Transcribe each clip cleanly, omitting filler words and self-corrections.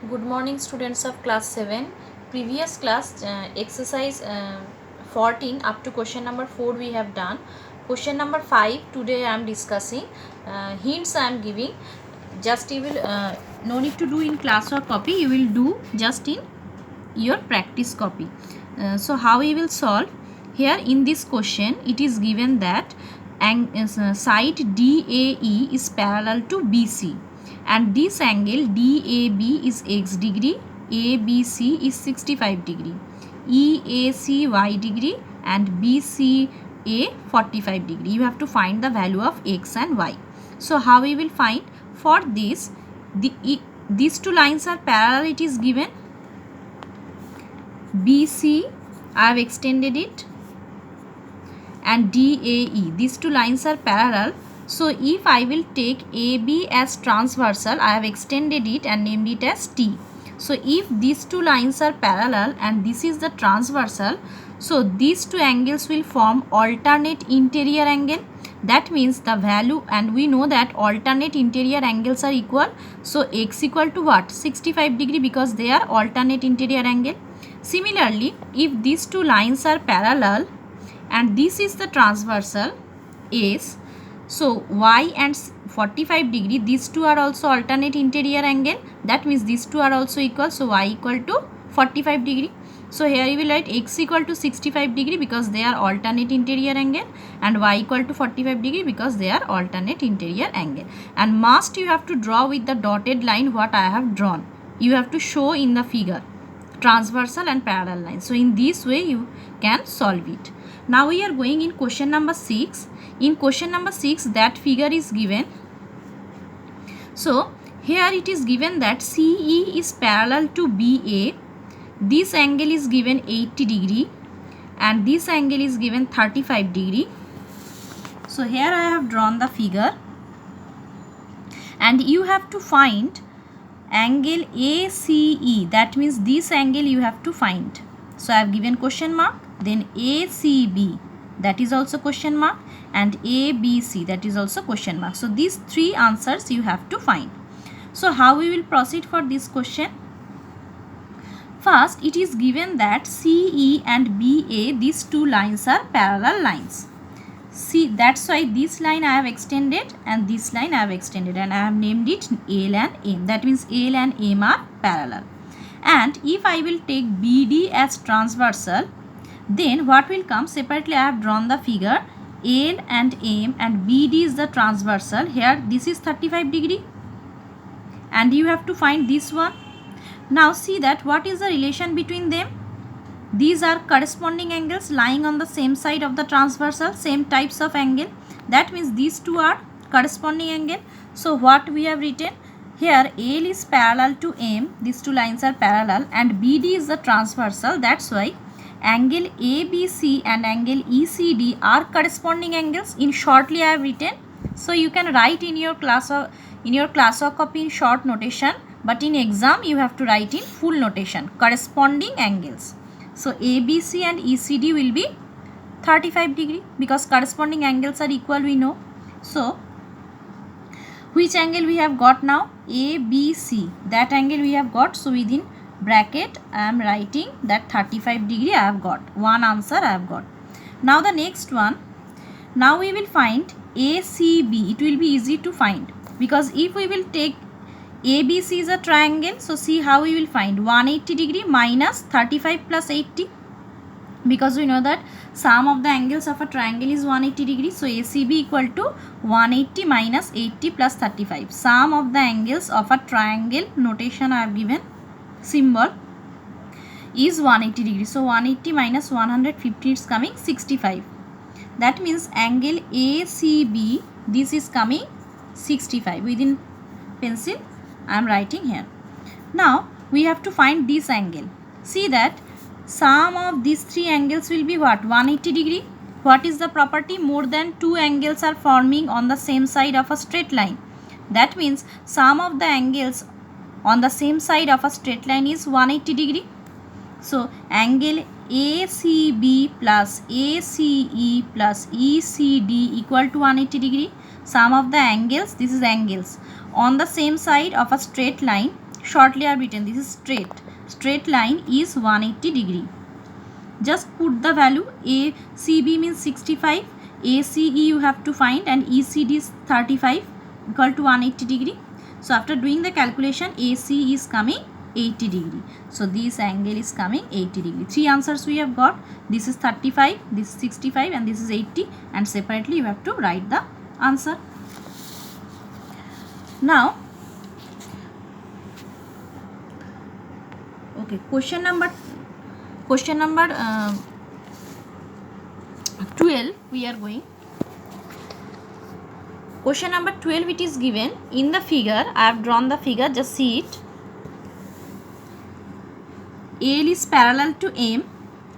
Good morning, students of class 7. Previous class exercise 14 up to question number 4 we have done. Question number 5 today I am discussing. Hints I am giving. Just you will no need to do in class or copy. You will do just in your practice copy. So how we will solve? Here in this question it is given that side DAE is parallel to BC and this angle DAB is x degree, ABC is 65 degree, EAC y degree and BCA 45 degree. You have to find the value of x and y. So how we will find? For this, these two lines are parallel. It is given BC, I have extended it, and DAE. These two lines are parallel. So if I will take AB as transversal, I have extended it and named it as T. So if these two lines are parallel and this is the transversal, so these two angles will form alternate interior angle. That means the value, and we know that alternate interior angles are equal. So x equal to what? 65 degree, because they are alternate interior angle. Similarly, if these two lines are parallel and this is the transversal S, so y and 45 degree, these two are also alternate interior angle. That means these two are also equal. So y equal to 45 degree. So here you will write x equal to 65 degree because they are alternate interior angle, and y equal to 45 degree because they are alternate interior angle. And must you have to draw with the dotted line what I have drawn. You have to show in the figure transversal and parallel lines. So in this way you can solve it. Now we are going in question number 6. In question number 6, that figure is given. So here it is given that CE is parallel to BA. This angle is given 80 degree and this angle is given 35 degree. So here I have drawn the figure and you have to find angle ACE. That means this angle you have to find. So I have given question mark, then ACB, that is also question mark, and ABC, that is also question mark. So these three answers you have to find. So how we will proceed for this question? First, it is given that CE and BA, these two lines are parallel lines. See, that's why this line I have extended and this line I have extended, and I have named it L and M. That means L and M are parallel. And if I will take BD as transversal, then what will come? Separately I have drawn the figure. L and M and BD is the transversal. Here this is 35 degree and you have to find this one. Now see that what is the relation between them? These are corresponding angles lying on the same side of the transversal, same types of angle. That means these two are corresponding angle. So what we have written here, L is parallel to M, these two lines are parallel, and BD is the transversal. That's why angle ABC and angle ECD are corresponding angles. In shortly I have written. So you can write in your class or copy in short notation, but in exam you have to write in full notation, corresponding angles. So ABC and ECD will be 35 degree because corresponding angles are equal, we know. So which angle we have got now? ABC, that angle we have got. So within bracket I am writing that 35 degree I have got. One answer I have got. Now the next one. Now we will find ACB. It will be easy to find because if we will take ABC is a triangle. So see how we will find 180 degree minus 35 plus 80, because we know that sum of the angles of a triangle is 180 degree. So ACB equal to 180 minus 80 plus 35. Sum of the angles of a triangle, notation I have given, symbol, is 180 degree. So 180 minus 150 is coming 65. That means angle ACB, this is coming 65. Within pencil I am writing here. Now we have to find this angle. See that sum of these three angles will be what? 180 degree. What is the property? More than two angles are forming on the same side of a straight line. That means sum of the angles on the same side of a straight line is 180 degree. So angle ACB plus ACE plus ECD equal to 180 degree. Sum of the angles, this is angles, on the same side of a straight line shortly I have written this is straight line is 180 degree. Just put the value. ACB means 65, ACE you have to find, and ECD is 35 equal to 180 degree. So after doing the calculation, AC is coming 80 degree. So this angle is coming 80 degree. 3 answers we have got. This is 35, this is 65, and this is 80, and separately you have to write the answer. Now, okay, question number 12 we are going. Question number 12, it is given in the figure. I have drawn the figure, just see it. AL is parallel to M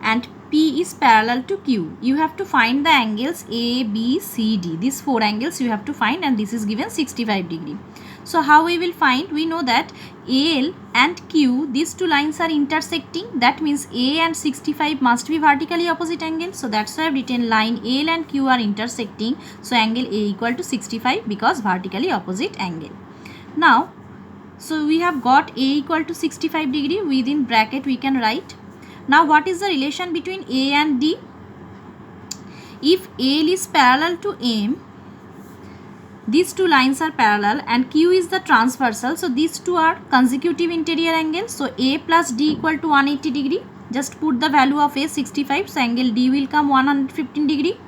and P is parallel to Q. You have to find the angles A, B, C, D. These 4 angles you have to find, and this is given 65 degree. So how we will find? We know that AL and Q, these 2 lines are intersecting. That means A and 65 must be vertically opposite angle. So that's why I have written line AL and Q are intersecting. So angle A equal to 65 because vertically opposite angle. Now, so we have got A equal to 65 degree. Within bracket we can write. Now what is the relation between A and D? If AL is parallel to M, these 2 lines are parallel, and Q is the transversal. So these 2 are consecutive interior angles. So A plus D equal to 180 degree. Just put the value of A 65. So angle D will come 115 degree.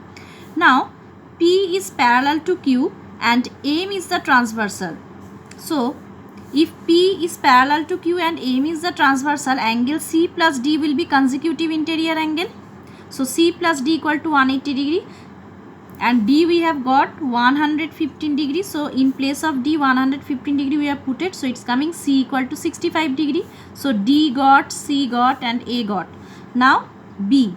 Now P is parallel to Q and M is the transversal. So if P is parallel to Q and M is the transversal, angle C plus D will be consecutive interior angle. So C plus D equal to 180 degree. And D we have got 115 degree. So in place of D 115 degree we have put it. So it's coming C equal to 65 degree. So D got, C got, and A got. Now B.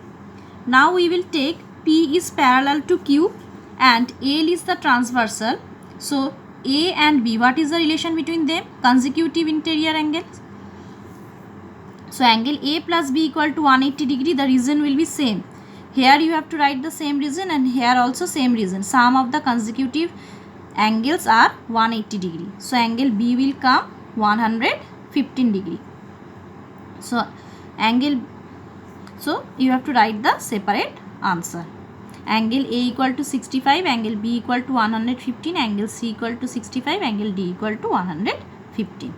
Now we will take P is parallel to Q and L is the transversal. So A and B, what is the relation between them? Consecutive interior angles. So angle A plus B equal to 180 degree. The reason will be same. Here you have to write the same reason, and here also same reason. Sum of the consecutive angles are 180 degree. So angle B will come 115 degree. So you have to write the separate answer. Angle A equal to 65, angle B equal to 115, angle C equal to 65, angle D equal to 115.